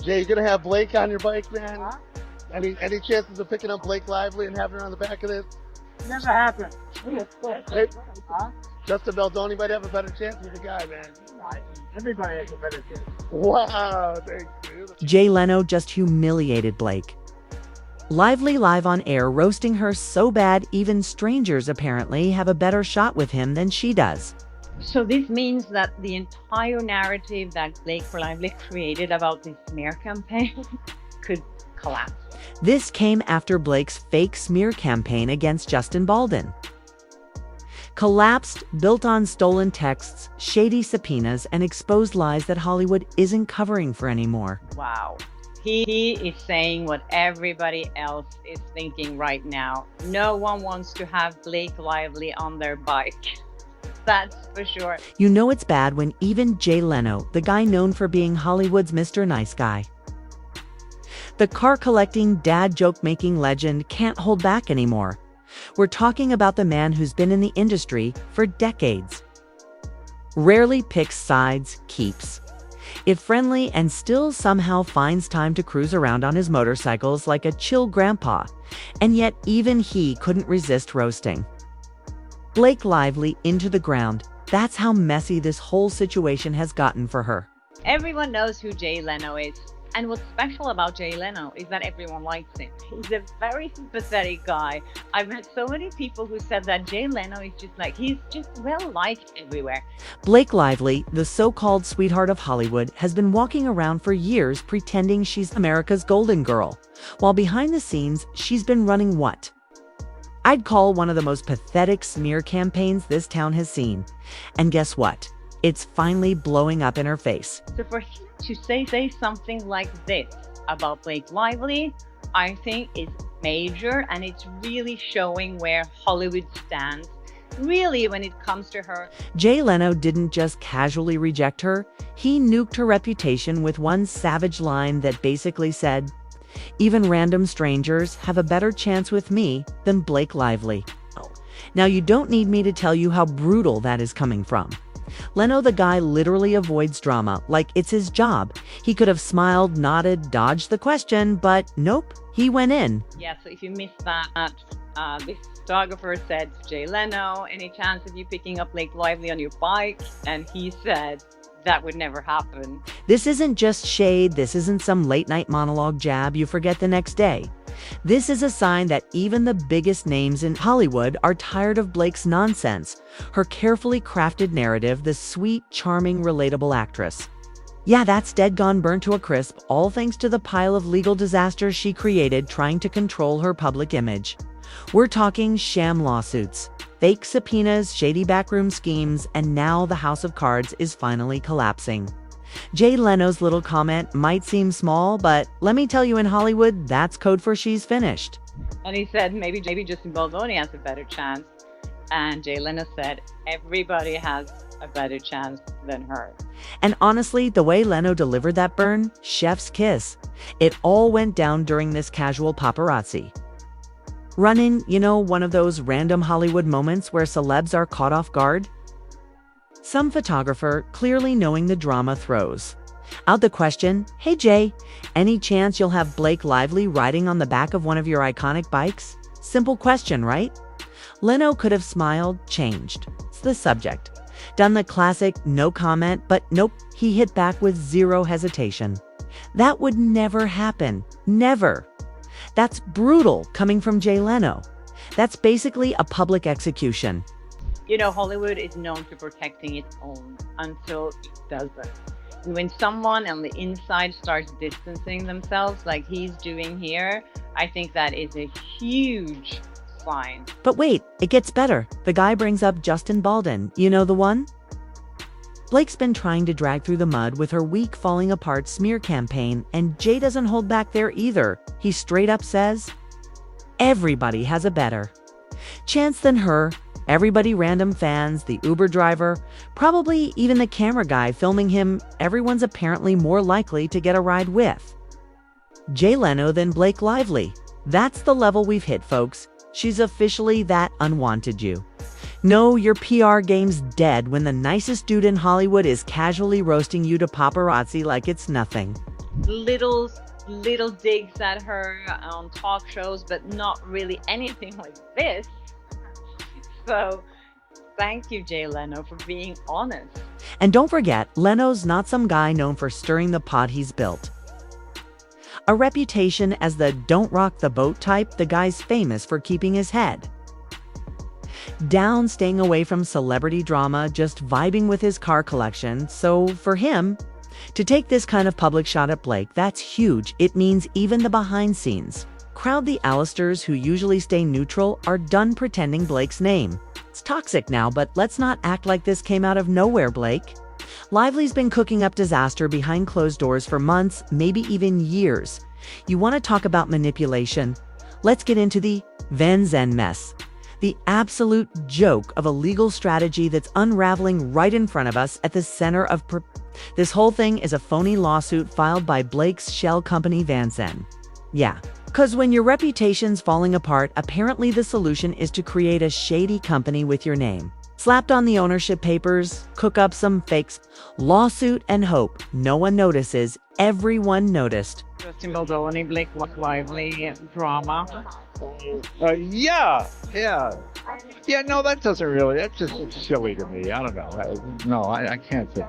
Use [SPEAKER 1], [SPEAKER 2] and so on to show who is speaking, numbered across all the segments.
[SPEAKER 1] Jay, you gonna have Blake on your bike, man?
[SPEAKER 2] Huh?
[SPEAKER 1] Any chances of picking up Blake Lively and having her on the back of this?
[SPEAKER 2] Never happened.
[SPEAKER 1] Hey,
[SPEAKER 2] Huh?
[SPEAKER 1] Justin Baldoni might have a better chance with the guy, man.
[SPEAKER 2] Everybody has a better chance.
[SPEAKER 1] Wow, thank you.
[SPEAKER 3] Jay Leno just humiliated Blake. Lively live on air roasting her so bad even strangers apparently have a better shot with him than she does.
[SPEAKER 4] So this means that the entire narrative that Blake Lively created about this smear campaign could collapse.
[SPEAKER 3] This came after Blake's fake smear campaign against Justin Baldwin. Collapsed, built on stolen texts, shady subpoenas, and exposed lies that Hollywood isn't covering for anymore.
[SPEAKER 4] Wow. He is saying what everybody else is thinking right now. No one wants to have Blake Lively on their bike. That's for sure.
[SPEAKER 3] You know it's bad when even Jay Leno, the guy known for being Hollywood's Mr. Nice Guy, the car-collecting, dad joke-making legend, can't hold back anymore. We're talking about the man who's been in the industry for decades. Rarely picks sides, keeps it friendly, and still somehow finds time to cruise around on his motorcycles like a chill grandpa. And yet even he couldn't resist roasting Blake Lively into the ground. That's how messy this whole situation has gotten for her.
[SPEAKER 4] Everyone knows who Jay Leno is. And what's special about Jay Leno is that everyone likes him. He's a very sympathetic guy. I've met so many people who said that Jay Leno is he's just well liked everywhere.
[SPEAKER 3] Blake Lively, the so-called sweetheart of Hollywood, has been walking around for years pretending she's America's golden girl, while behind the scenes, she's been running what I'd call one of the most pathetic smear campaigns this town has seen. And guess what? It's finally blowing up in her face.
[SPEAKER 4] So for him to say something like this about Blake Lively, I think is major, and it's really showing where Hollywood stands, really, when it comes to her.
[SPEAKER 3] Jay Leno didn't just casually reject her, he nuked her reputation with one savage line that basically said, "Even random strangers have a better chance with me than Blake Lively." Now you don't need me to tell you how brutal that is coming from. Leno, the guy, literally avoids drama like it's his job. He could have smiled, nodded, dodged the question, but nope, he went in.
[SPEAKER 4] Yeah, so if you missed that, this photographer said to Jay Leno, "Any chance of you picking up Blake Lively on your bike?" And he said, "That would never happen."
[SPEAKER 3] This isn't just shade, this isn't some late-night monologue jab you forget the next day. This is a sign that even the biggest names in Hollywood are tired of Blake's nonsense, her carefully crafted narrative, the sweet, charming, relatable actress. Yeah, that's dead gone burnt to a crisp, all thanks to the pile of legal disasters she created trying to control her public image. We're talking sham lawsuits, fake subpoenas, shady backroom schemes, and now the house of cards is finally collapsing. Jay Leno's little comment might seem small, but let me tell you, in Hollywood, that's code for she's finished.
[SPEAKER 4] And he said, maybe Justin Baldoni has a better chance. And Jay Leno said, everybody has a better chance than her.
[SPEAKER 3] And honestly, the way Leno delivered that burn, chef's kiss. It all went down during this casual paparazzi run-in, one of those random Hollywood moments where celebs are caught off guard. Some photographer, clearly knowing the drama, throws out the question, "Hey Jay, any chance you'll have Blake Lively riding on the back of one of your iconic bikes?" Simple question, right? Leno could have smiled, changed the subject, done the classic no comment, but nope, he hit back with zero hesitation. That would never happen. Never. That's brutal coming from Jay Leno. That's basically a public execution.
[SPEAKER 4] Hollywood is known for protecting its own until it doesn't. And when someone on the inside starts distancing themselves like he's doing here, I think that is a huge sign.
[SPEAKER 3] But wait, it gets better. The guy brings up Justin Baldwin, the one? Blake's been trying to drag through the mud with her weak, falling apart smear campaign, and Jay doesn't hold back there either. He straight up says, everybody has a better chance than her. Everybody, random fans, the Uber driver, probably even the camera guy filming him, everyone's apparently more likely to get a ride with Jay Leno than Blake Lively. That's the level we've hit, folks. She's officially that unwanted you. No, your PR game's dead when the nicest dude in Hollywood is casually roasting you to paparazzi like it's nothing.
[SPEAKER 4] little little digs at her on talk shows, but not really anything like this. So thank you, Jay Leno, for being honest.
[SPEAKER 3] And don't forget, Leno's not some guy known for stirring the pot he's built. A reputation as the don't rock the boat type, the guy's famous for keeping his head down, staying away from celebrity drama, just vibing with his car collection. So for him to take this kind of public shot at Blake, that's huge. It means even the behind scenes crowd, the Alisters who usually stay neutral, are done pretending Blake's name. It's toxic now, but let's not act like this came out of nowhere, Blake. Lively's been cooking up disaster behind closed doors for months, maybe even years. You want to talk about manipulation? Let's get into the Van Zen mess. The absolute joke of a legal strategy that's unraveling right in front of us at the center of this whole thing is a phony lawsuit filed by Blake's shell company Van Zen. Yeah, because when your reputation's falling apart, apparently the solution is to create a shady company with your name slapped on the ownership papers, cook up some fakes, lawsuit, and hope no one notices. Everyone noticed.
[SPEAKER 2] Justin Baldoni, Blake Lively drama.
[SPEAKER 5] Yeah. No, that doesn't really. That's just silly to me. I don't know. I can't say.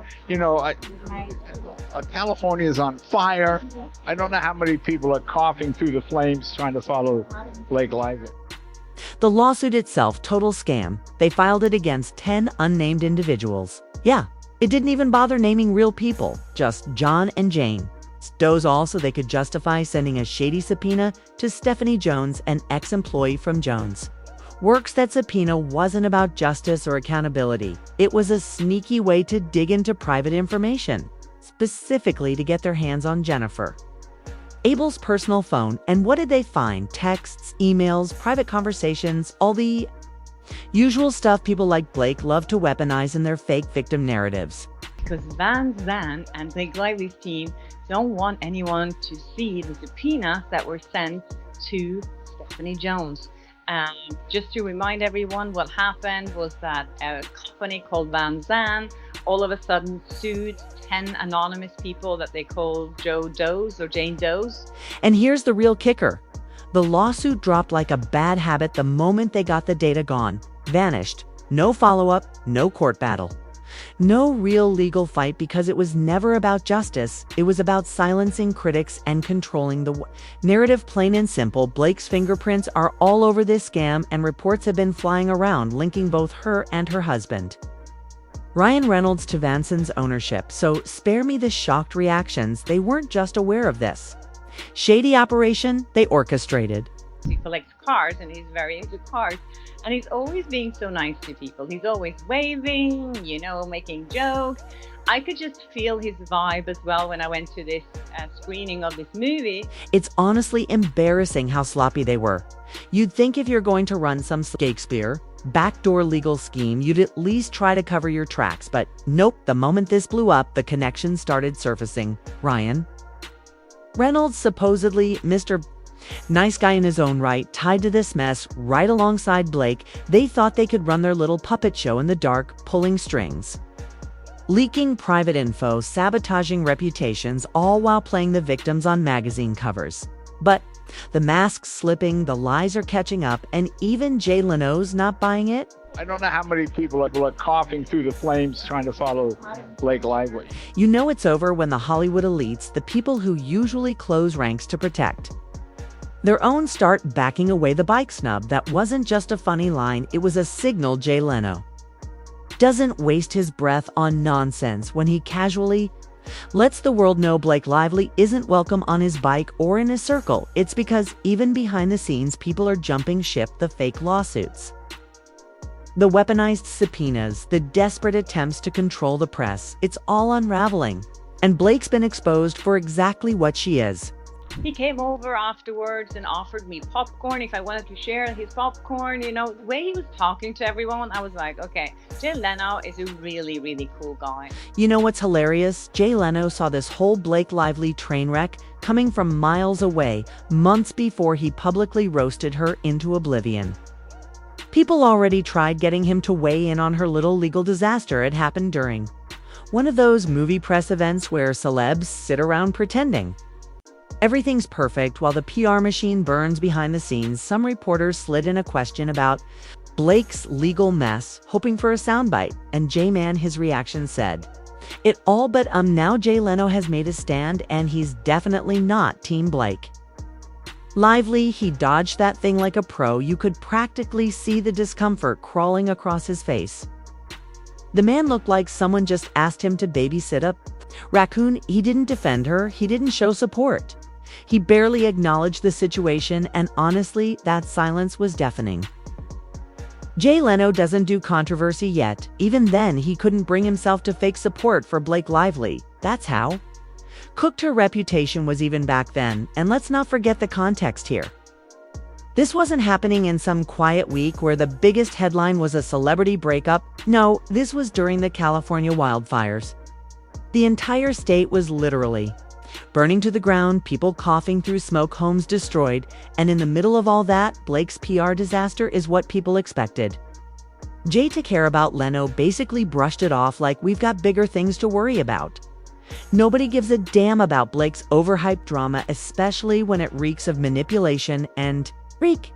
[SPEAKER 5] California is on fire. I don't know how many people are coughing through the flames trying to follow Blake Lively.
[SPEAKER 3] The lawsuit itself, total scam. They filed it against 10 unnamed individuals. Yeah, it didn't even bother naming real people, just John and Jane Doe's, all so they could justify sending a shady subpoena to Stephanie Jones, an ex-employee from Jones Works. That subpoena wasn't about justice or accountability. It was a sneaky way to dig into private information, specifically to get their hands on Jennifer Abel's personal phone. And what did they find? Texts, emails, private conversations, all the usual stuff people like Blake love to weaponize in their fake victim narratives.
[SPEAKER 4] Because Van Zandt and Blake Lively's team don't want anyone to see the subpoenas that were sent to Stephanie Jones. Just to remind everyone, what happened was that a company called Van Zandt all of a sudden sued 10 anonymous people that they call Joe Does or Jane Does.
[SPEAKER 3] And here's the real kicker. The lawsuit dropped like a bad habit the moment they got the data gone. Vanished. No follow-up, no court battle. No real legal fight, because it was never about justice. It was about silencing critics and controlling the narrative. Plain and simple, Blake's fingerprints are all over this scam, and reports have been flying around linking both her and her husband, Ryan Reynolds, to Van Zandt's ownership. So spare me the shocked reactions. They weren't just aware of this shady operation, they orchestrated.
[SPEAKER 4] He collects cars and he's very into cars. And he's always being so nice to people. He's always waving, making jokes. I could just feel his vibe as well when I went to this screening of this movie.
[SPEAKER 3] It's honestly embarrassing how sloppy they were. You'd think if you're going to run some Shakespeare backdoor legal scheme, you'd at least try to cover your tracks. But nope, the moment this blew up, the connections started surfacing. Ryan Reynolds, supposedly Mr. Nice guy in his own right, tied to this mess right alongside Blake. They thought they could run their little puppet show in the dark, pulling strings, leaking private info, sabotaging reputations, all while playing the victims on magazine covers. But the mask's slipping, the lies are catching up, and even Jay Leno's not buying it.
[SPEAKER 5] I don't know how many people are coughing through the flames trying to follow Blake Lively.
[SPEAKER 3] You know it's over when the Hollywood elites, the people who usually close ranks to protect their own, start backing away. The bike snub, that wasn't just a funny line, it was a signal. Jay Leno doesn't waste his breath on nonsense when he casually lets the world know Blake Lively isn't welcome on his bike or in his circle. It's because even behind the scenes, people are jumping ship. The fake lawsuits, the weaponized subpoenas, the desperate attempts to control the press, it's all unraveling. And Blake's been exposed for exactly what she is.
[SPEAKER 4] He came over afterwards and offered me popcorn if I wanted to share his popcorn. The way he was talking to everyone, I was like, okay, Jay Leno is a really, really cool guy.
[SPEAKER 3] You know what's hilarious? Jay Leno saw this whole Blake Lively train wreck coming from miles away, months before he publicly roasted her into oblivion. People already tried getting him to weigh in on her little legal disaster. It happened during One of those movie press events where celebs sit around pretending. Everything's perfect while the PR machine burns behind the scenes. Some reporters slid in a question about Blake's legal mess, hoping for a soundbite, and J-Man, his reaction said, "It all but now Jay Leno has made a stand and he's definitely not Team Blake." Lively, he dodged that thing like a pro. You could practically see the discomfort crawling across his face. The man looked like someone just asked him to babysit a raccoon. He didn't defend her, he didn't show support. He barely acknowledged the situation, and honestly, that silence was deafening. Jay Leno doesn't do controversy yet. Even then, he couldn't bring himself to fake support for Blake Lively. That's how cooked her reputation was even back then, and let's not forget the context here. This wasn't happening in some quiet week where the biggest headline was a celebrity breakup. No, this was during the California wildfires. The entire state was literally burning to the ground, people coughing through smoke, homes destroyed, and in the middle of all that, Blake's PR disaster is what people expected. Jay, to care about Leno, basically brushed it off like we've got bigger things to worry about. Nobody gives a damn about Blake's overhyped drama, especially when it reeks of manipulation and freak.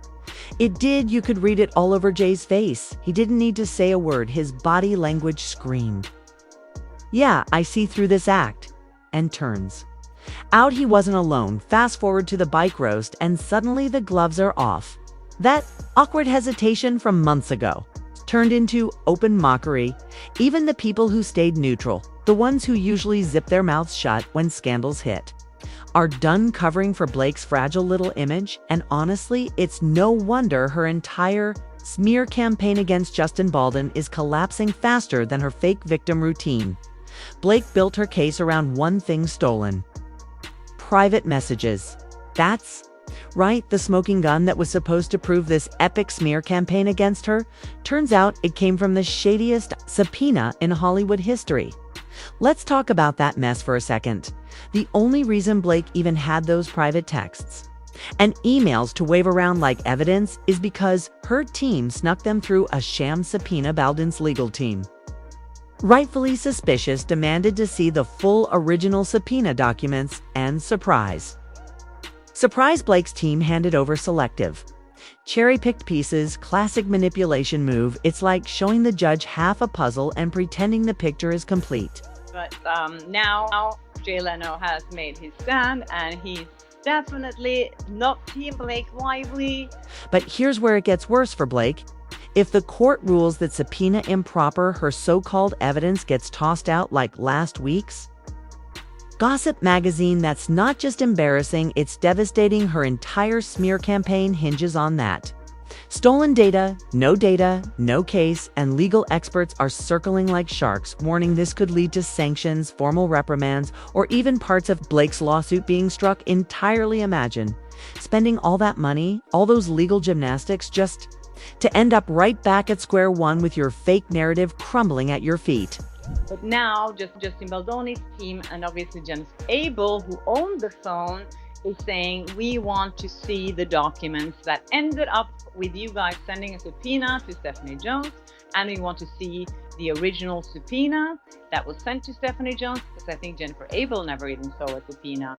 [SPEAKER 3] It did. You could read it all over Jay's face. He didn't need to say a word. His body language screamed, "Yeah, I see through this act," and turns out he wasn't alone. Fast forward to the bike roast, and suddenly the gloves are off. That awkward hesitation from months ago turned into open mockery. Even the people who stayed neutral, the ones who usually zip their mouths shut when scandals hit, are done covering for Blake's fragile little image. And honestly, it's no wonder her entire smear campaign against Justin Baldwin is collapsing faster than her fake victim routine. Blake built her case around one thing: stolen private messages. That's right, the smoking gun that was supposed to prove this epic smear campaign against her. Turns out it came from the shadiest subpoena in Hollywood history. Let's talk about that mess for a second. The only reason Blake even had those private texts and emails to wave around like evidence is because her team snuck them through a sham subpoena. Baldwin's legal team, rightfully suspicious, demanded to see the full original subpoena documents, and surprise, Blake's team handed over selective, cherry-picked pieces. Classic manipulation move. It's like showing the judge half a puzzle and pretending the picture is complete.
[SPEAKER 4] But now Jay Leno has made his stand, and he's definitely not Team Blake Lively.
[SPEAKER 3] But here's where it gets worse for Blake. If the court rules that subpoena improper, her so-called evidence gets tossed out like last week's Gossip magazine. That's not just embarrassing, it's devastating. Her entire smear campaign hinges on that. Stolen data, no case, and legal experts are circling like sharks, warning this could lead to sanctions, formal reprimands, or even parts of Blake's lawsuit being struck entirely. Imagine spending all that money, all those legal gymnastics, just to end up right back at square one with your fake narrative crumbling at your feet.
[SPEAKER 4] But now, Justin Baldoni's team, and obviously Jennifer Abel, who owned the phone, is saying, we want to see the documents that ended up with you guys sending a subpoena to Stephanie Jones, and we want to see the original subpoena that was sent to Stephanie Jones, because I think Jennifer Abel never even saw a subpoena.